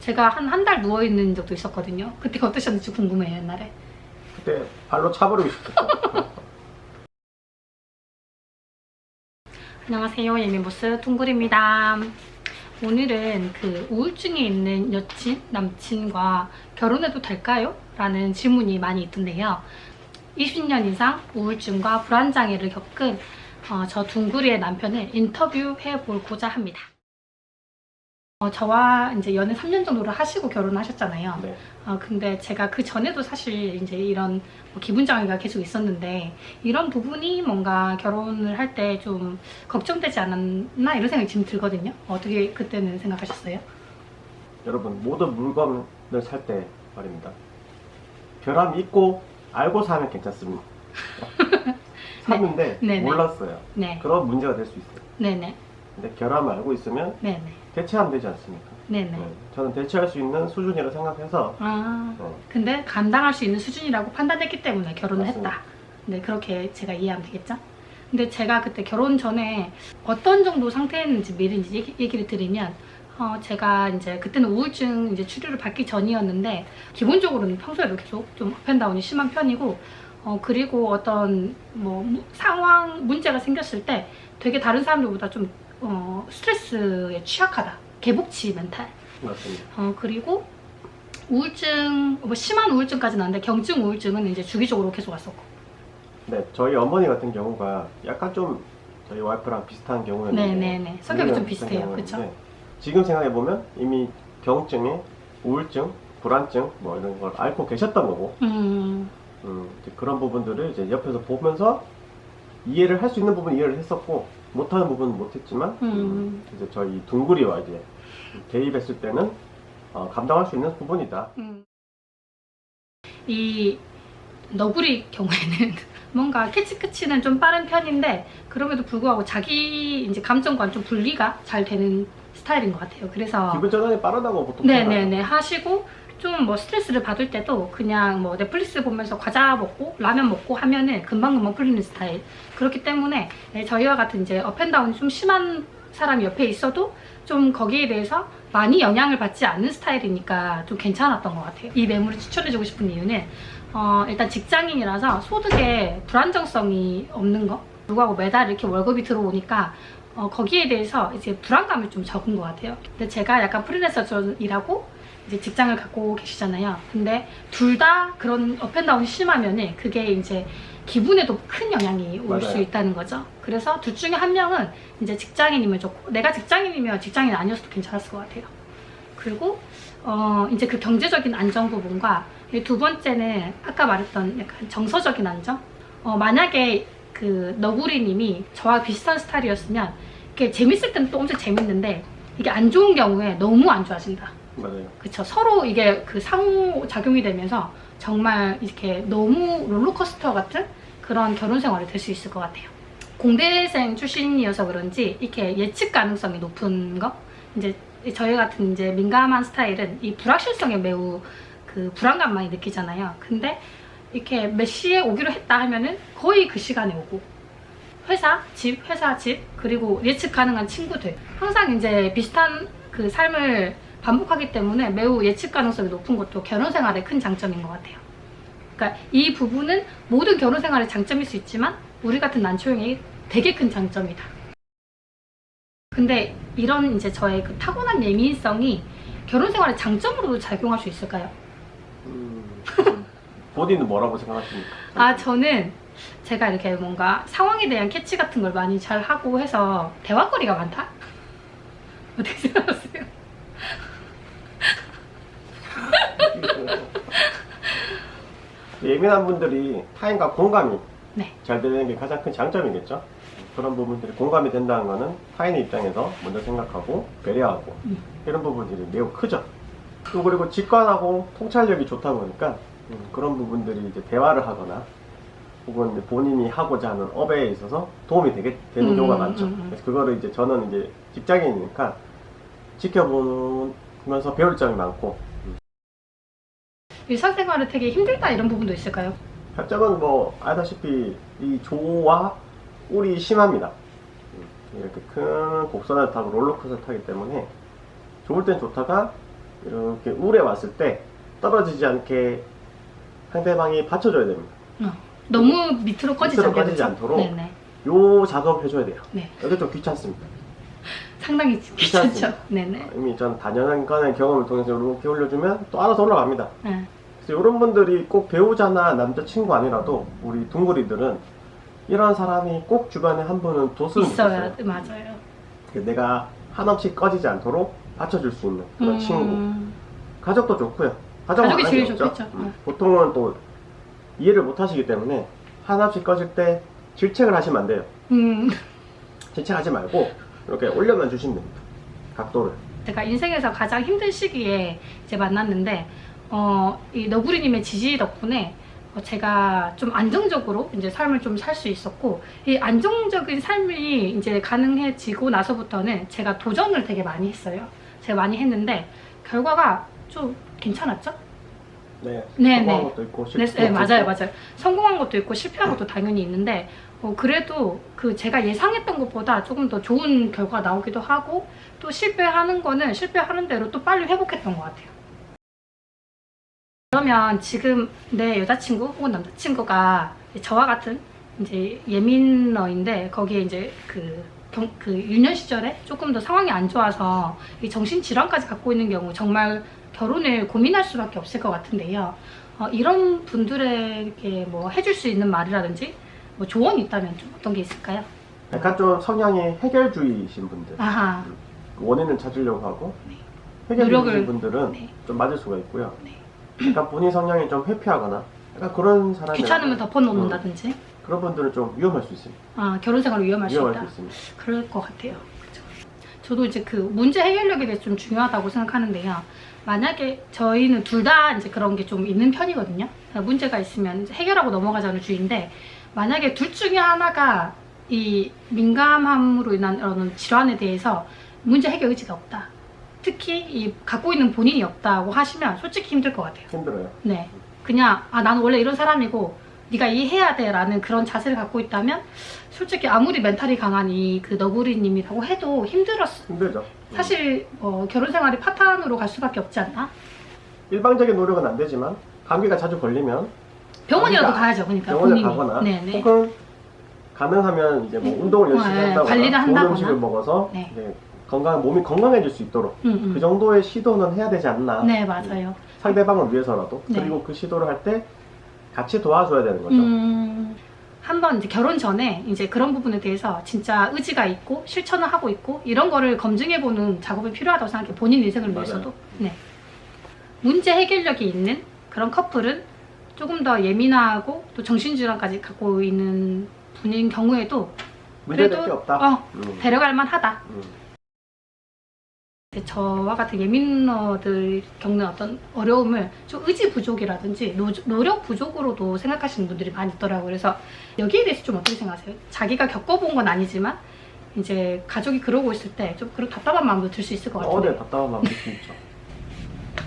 제가 한 달 누워있는 적도 있었거든요. 그때 어떠셨는지 궁금해요, 옛날에. 그때 발로 차버리고 싶었죠. 안녕하세요, 예미보스 둥글입니다. 오늘은 그 우울증에 있는 여친, 남친과 결혼해도 될까요? 라는 질문이 많이 있던데요. 20년 이상 우울증과 불안장애를 겪은 저 둥글이의 남편을 인터뷰해 보고자 합니다. 저와 이제 연애 3년 정도를 하시고 결혼하셨잖아요. 네. 근데 제가 그 전에도 사실 이제 이런 기분장애가 계속 있었는데 이런 부분이 뭔가 결혼을 할 때 좀 걱정되지 않았나 이런 생각이 지금 들거든요. 어떻게 그때는 생각하셨어요? 여러분, 모든 물건을 살 때 말입니다. 결함이 있고 알고 사면 괜찮습니다. 샀는데 네네. 몰랐어요. 네. 그런 문제가 될 수 있어요. 네네. 근데 결함을 알고 있으면 네네. 대체하면 되지 않습니까? 네네. 네. 저는 대체할 수 있는 수준이라고 생각해서 근데 감당할 수 있는 수준이라고 판단했기 때문에 결혼을 맞습니다. 했다. 네, 그렇게 제가 이해하면 되겠죠? 근데 제가 그때 결혼 전에 어떤 정도 상태였는지 미리 이제 얘기를 드리면 제가 이제 그때는 우울증 이제 치료를 받기 전이었는데 기본적으로는 평소에도 계속 좀 업앤다운이 심한 편이고 그리고 어떤 뭐 상황 문제가 생겼을 때 되게 다른 사람들보다 좀 스트레스에 취약하다. 개복치 멘탈. 맞습니다. 그리고 우울증, 뭐 심한 우울증까지는 아닌데 경증 우울증은 이제 주기적으로 계속 왔었고. 네, 저희 어머니 같은 경우가 약간 좀 저희 와이프랑 비슷한 경우였는데 네네네. 성격이 좀 비슷해요. 그쵸? 지금 생각해보면 이미 경증에 우울증, 불안증 뭐 이런 걸 앓고 계셨던 거고 이제 그런 부분들을 이제 옆에서 보면서 이해를 할 수 있는 부분 이해를 했었고 못하는 부분은 못했지만 이제 저희 둥구리와 이제 대입했을 때는 감당할 수 있는 부분이다. 이 너구리 경우에는 뭔가 캐치크치는 좀 빠른 편인데 그럼에도 불구하고 자기 이제 감정과 좀 분리가 잘 되는 스타일인 것 같아요. 그래서 기분 전환이 빠르다고 보통 네네네 하시고 좀 뭐 스트레스를 받을 때도 그냥 뭐 넷플릭스 보면서 과자 먹고 라면 먹고 하면은 금방금방 풀리는 스타일. 그렇기 때문에 저희와 같은 이제 업앤다운이 좀 심한 사람이 옆에 있어도 좀 거기에 대해서 많이 영향을 받지 않는 스타일이니까 좀 괜찮았던 것 같아요. 이 매물을 추천해주고 싶은 이유는 일단 직장인이라서 소득에 불안정성이 없는 거 불구하고 매달 이렇게 월급이 들어오니까 거기에 대해서 이제 불안감이 좀 적은 것 같아요. 근데 제가 약간 프리랜서 일하고 이제 직장을 갖고 계시잖아요. 근데 둘 다 그런 업앤다운이 심하면은 그게 이제 기분에도 큰 영향이 올 수 있다는 거죠. 그래서 둘 중에 한 명은 이제 직장인이면 좋고 내가 직장인이면 직장인 아니었어도 괜찮았을 것 같아요. 그리고 이제 그 경제적인 안정 부분과 두 번째는 아까 말했던 약간 정서적인 안정. 만약에 그 너구리님이 저와 비슷한 스타일이었으면 이게 재밌을 때는 또 엄청 재밌는데 이게 안 좋은 경우에 너무 안 좋아진다. 맞아요. 그쵸. 서로 이게 그 상호작용이 되면서 정말 이렇게 너무 롤러코스터 같은 그런 결혼 생활이 될 수 있을 것 같아요. 공대생 출신이어서 그런지 이렇게 예측 가능성이 높은 거. 이제 저희 같은 이제 민감한 스타일은 이 불확실성에 매우 그 불안감 많이 느끼잖아요. 근데 이렇게 몇 시에 오기로 했다 하면은 거의 그 시간에 오고 회사, 집, 그리고 예측 가능한 친구들 항상 이제 비슷한 그 삶을 반복하기 때문에 매우 예측 가능성이 높은 것도 결혼 생활의 큰 장점인 것 같아요. 그러니까 이 부분은 모든 결혼 생활의 장점일 수 있지만 우리 같은 난초형이 되게 큰 장점이다. 근데 이런 이제 저의 그 타고난 예민성이 결혼 생활의 장점으로도 작용할 수 있을까요? 본인은 뭐라고 생각하십니까? 저는 제가 이렇게 뭔가 상황에 대한 캐치 같은 걸 많이 잘 하고 해서 대화거리가 많다? 어떻게 생각하세요? 예민한 분들이 타인과 공감이 네. 잘 되는 게 가장 큰 장점이겠죠. 그런 부분들이 공감이 된다는 거는 타인의 입장에서 먼저 생각하고 배려하고 이런 부분들이 매우 크죠. 또 그리고 직관하고 통찰력이 좋다 보니까 그런 부분들이 이제 대화를 하거나 혹은 이제 본인이 하고자 하는 업에 있어서 도움이 되는 경우가 많죠. 그래서 그거를 이제 저는 이제 직장인이니까 지켜보면서 배울 점이 많고. 일상생활을 되게 힘들다 이런 부분도 있을까요? 단점은 뭐 알다시피 이 조와 꿀이 심합니다. 이렇게 큰 곡선을 타고 롤러코스터를 타기 때문에 좋을 땐 좋다가 이렇게 울에 왔을 때 떨어지지 않게 상대방이 받쳐줘야 됩니다. 너무 밑으로 꺼지지, 밑으로 꺼지지 않도록 네네. 요 작업을 해줘야 돼요. 네. 이게 좀 귀찮습니다. 상당히 귀찮습니다. 귀찮죠. 네네. 이미 전 단연간의 경험을 통해서 이렇게 올려주면 또 알아서 올라갑니다. 네. 그래서 이런 분들이 꼭 배우자나 남자친구 아니라도 우리 둥그리들은 이런 사람이 꼭 주변에 한 분은 뒀으면 있어야 좋겠어요. 맞아요. 내가 한없이 꺼지지 않도록 받쳐줄 수 있는 그런 친구. 가족도 좋고요. 가족은 가족이 안 제일 하죠. 좋겠죠. 보통은 또 이해를 못 하시기 때문에 한없이 꺼질 때 질책을 하시면 안 돼요. 질책하지 말고 이렇게 올려만 주시면 됩니다. 각도를. 제가 인생에서 가장 힘든 시기에 이제 만났는데, 이 너구리님의 지지 덕분에 제가 좀 안정적으로 이제 삶을 좀 살 수 있었고, 이 안정적인 삶이 이제 가능해지고 나서부터는 제가 도전을 되게 많이 했어요. 제가 많이 했는데, 결과가 좀 괜찮았죠? 네. 네, 성공한 네. 것도 있고 네, 실패한 것도 맞아요, 있고. 맞아요. 성공한 것도 있고 실패한 것도 당연히 있는데, 그래도 그 제가 예상했던 것보다 조금 더 좋은 결과가 나오기도 하고, 또 실패하는 거는 실패하는 대로 또 빨리 회복했던 것 같아요. 그러면 지금 내 여자친구 혹은 남자친구가 저와 같은 이제 예민러인데, 거기에 이제 그 유년 시절에 조금 더 상황이 안 좋아서 이 정신질환까지 갖고 있는 경우 정말 결혼을 고민할 수밖에 없을 것 같은데요. 이런 분들에게 뭐 해줄 수 있는 말이라든지 뭐 조언이 있다면 좀 어떤 게 있을까요? 약간 좀 성향이 해결주의이신 분들. 아하. 원인을 찾으려고 하고 네. 해결주의이신 분들은 네. 좀 맞을 수가 있고요. 네. 약간 본인 성향이 좀 회피하거나 약간 그런 사람이 귀찮으면 덮어놓는다든지. 그런 분들은 좀 위험할 수 있습니다. 결혼 생활을 위험할 수 위험할 있다. 수 있습니다. 그럴 것 같아요. 그쵸? 저도 이제 그 문제 해결력에 대해서 좀 중요하다고 생각하는데요. 만약에 저희는 둘 다 이제 그런 게 좀 있는 편이거든요. 문제가 있으면 이제 해결하고 넘어가자는 주의인데, 만약에 둘 중에 하나가 이 민감함으로 인한 이런 질환에 대해서 문제 해결 의지가 없다. 특히 이 갖고 있는 본인이 없다고 하시면 솔직히 힘들 것 같아요. 힘들어요. 네. 그냥 나는 원래 이런 사람이고 네가 이해해야 돼 라는 그런 자세를 갖고 있다면, 솔직히 아무리 멘탈이 강한 이 그 너구리님이라고 해도 힘들었어. 힘들죠. 사실 결혼 생활이 파탄으로 갈 수밖에 없지 않나? 일방적인 노력은 안 되지만 감기가 자주 걸리면 병원이라도 가야죠. 그러니까 병원에 본인이. 가거나 네네. 혹은 가능하면 이제 뭐 운동을 열심히 네, 한다거나 관리를 좋은 한다거나. 음식을 먹어서 네. 이제 몸이 건강해질 수 있도록 그 정도의 시도는 해야 되지 않나. 네, 맞아요. 상대방을 위해서라도. 네. 그리고 그 시도를 할 때 같이 도와줘야 되는 거죠. 한번 이제 결혼 전에 이제 그런 부분에 대해서 진짜 의지가 있고 실천을 하고 있고 이런 거를 검증해보는 작업이 필요하다고 생각해요. 본인 인생을 맞아요. 위해서도. 네. 문제 해결력이 있는 그런 커플은 조금 더 예민하고 또 정신질환까지 갖고 있는 분인 경우에도 문제될 그래도 게 없다. 데려갈 만하다. 저와 같은 예민러들 겪는 어떤 어려움을 좀 의지 부족이라든지 노력 부족으로도 생각하시는 분들이 많이 있더라고요. 그래서 여기에 대해서 좀 어떻게 생각하세요? 자기가 겪어본 건 아니지만 이제 가족이 그러고 있을 때 좀 그런 답답한 마음도 들 수 있을 것 같은데. 네, 답답한 마음 들 수 있죠.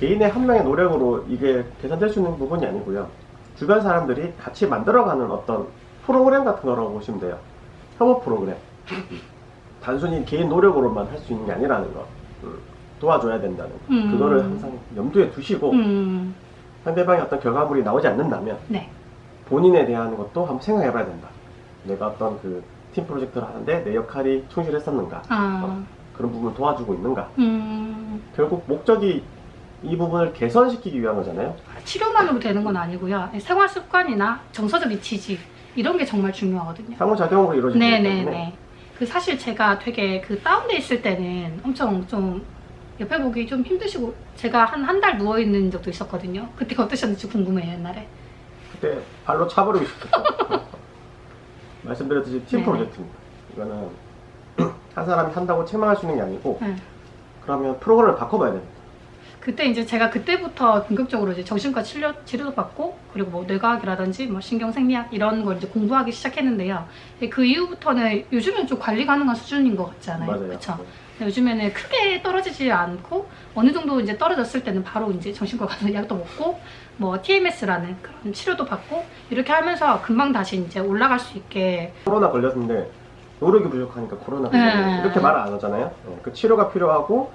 개인의 한 명의 노력으로 이게 개선될 수 있는 부분이 아니고요. 주변 사람들이 같이 만들어가는 어떤 프로그램 같은 거라고 보시면 돼요. 협업 프로그램. 단순히 개인 노력으로만 할 수 있는 게 아니라는 거. 도와줘야 된다는 거. 그거를 항상 염두에 두시고 상대방의 어떤 결과물이 나오지 않는다면 네. 본인에 대한 것도 한번 생각해 봐야 된다. 내가 어떤 그 팀 프로젝트를 하는데 내 역할이 충실했었는가, 그런 부분을 도와주고 있는가. 결국 목적이 이 부분을 개선시키기 위한 거잖아요. 치료만으로 되는 건 아니고요. 생활 습관이나 정서적인 지지 이런 게 정말 중요하거든요. 상호작용으로 이루어지기 때문에. 네네네. 그 사실 제가 되게 그 다운돼 있을 때는 엄청 좀 옆에 보기 좀 힘드시고, 제가 한 달 누워 있는 적도 있었거든요. 그때 어떠셨는지 궁금해요. 옛날에. 그때 발로 차버리고 싶었죠. 말씀드렸듯이 팀 네네. 프로젝트입니다. 이거는 한 사람이 한다고 책망할 수 있는 게 아니고, 네. 그러면 프로그램을 바꿔봐야 됩니다. 그때 이제 제가 그때부터 본격적으로 이제 정신과 치료도 받고, 그리고 뭐 뇌과학이라든지 뭐 신경생리학 이런 걸 이제 공부하기 시작했는데요. 그 이후부터는 요즘은 좀 관리 가능한 수준인 것 같지 않아요? 맞아요. 그쵸? 요즘에는 크게 떨어지지 않고 어느 정도 이제 떨어졌을 때는 바로 이제 정신과 가서 약도 먹고 뭐 TMS라는 그런 치료도 받고 이렇게 하면서 금방 다시 이제 올라갈 수 있게. 코로나 걸렸는데 노력이 부족하니까 코로나 걸렸네. 네. 이렇게 말 안 하잖아요. 그 치료가 필요하고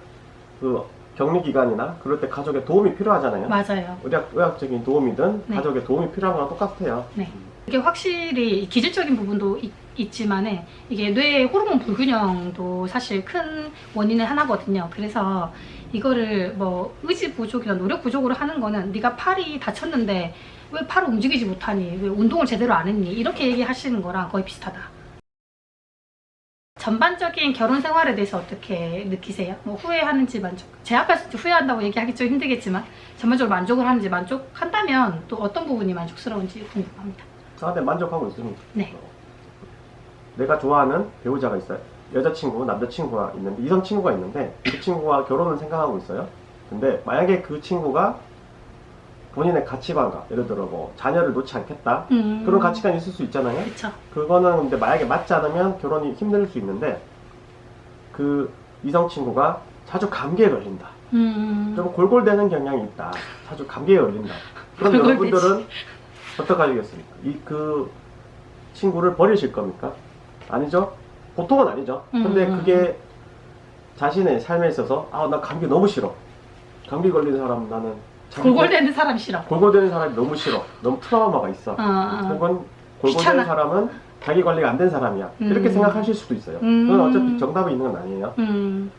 그 격리 기간이나 그럴 때 가족의 도움이 필요하잖아요. 맞아요. 의학적인 도움이든 네. 가족의 도움이 필요한 거랑 똑같아요. 네. 이게 확실히 기질적인 부분도 있지만 이게 뇌 호르몬 불균형도 사실 큰 원인의 하나거든요. 그래서 이거를 뭐 의지 부족이나 노력 부족으로 하는 거는 네가 팔이 다쳤는데 왜 팔을 움직이지 못하니? 왜 운동을 제대로 안 했니? 이렇게 얘기하시는 거랑 거의 비슷하다. 전반적인 결혼 생활에 대해서 어떻게 느끼세요? 뭐 후회하는지 만족? 제 앞에서 후회한다고 얘기하기 좀 힘들겠지만 전반적으로 만족을 하는지 만족한다면 또 어떤 부분이 만족스러운지 궁금합니다. 저한테 만족하고 있습니다. 네. 내가 좋아하는 배우자가 있어요. 여자친구, 남자친구가 있는데, 이성친구가 있는데 그 친구와 결혼을 생각하고 있어요. 근데 만약에 그 친구가 본인의 가치관과 예를 들어 뭐 자녀를 놓지 않겠다 그런 가치관이 있을 수 있잖아요. 그쵸. 그거는 근데 만약에 맞지 않으면 결혼이 힘들 수 있는데 그 이성친구가 자주 감기에 걸린다. 좀 골골대는 경향이 있다. 자주 감기에 걸린다. 그럼 골골대지. 여러분들은 어떡하시겠습니까? 그 친구를 버리실 겁니까? 아니죠? 보통은 아니죠. 근데 그게 자신의 삶에 있어서 나 감기 너무 싫어. 감기 걸린 사람 나는 골골대는 사람 싫어. 골골대는 사람이 너무 싫어. 너무 트라우마가 있어. 혹은 귀찮아. 골골대는 사람은 자기 관리가 안 된 사람이야. 이렇게 생각하실 수도 있어요. 그건 어차피 정답이 있는 건 아니에요.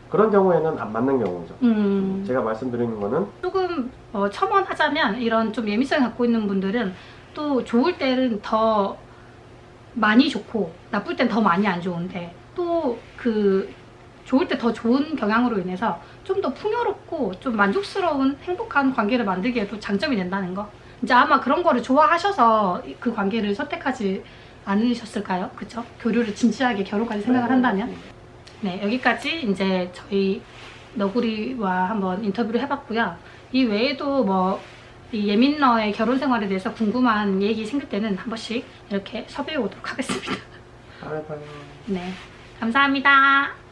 그런 경우에는 안 맞는 경우죠. 제가 말씀드리는 거는 조금 첨언하자면 이런 좀 예민성을 갖고 있는 분들은 또 좋을 때는 더 많이 좋고 나쁠 땐 더 많이 안 좋은데 또 그 좋을 때 더 좋은 경향으로 인해서 좀 더 풍요롭고 좀 만족스러운 행복한 관계를 만들기에도 장점이 된다는 거. 이제 아마 그런 거를 좋아하셔서 그 관계를 선택하지 않으셨을까요? 그쵸? 교류를 진지하게 결혼까지 생각을 한다면. 네, 여기까지 이제 저희 너구리와 한번 인터뷰를 해봤고요. 이 외에도 뭐 이 예민러의 결혼 생활에 대해서 궁금한 얘기 생길 때는 한 번씩 이렇게 섭외해 오도록 하겠습니다. 다음에 봐요. 네, 감사합니다.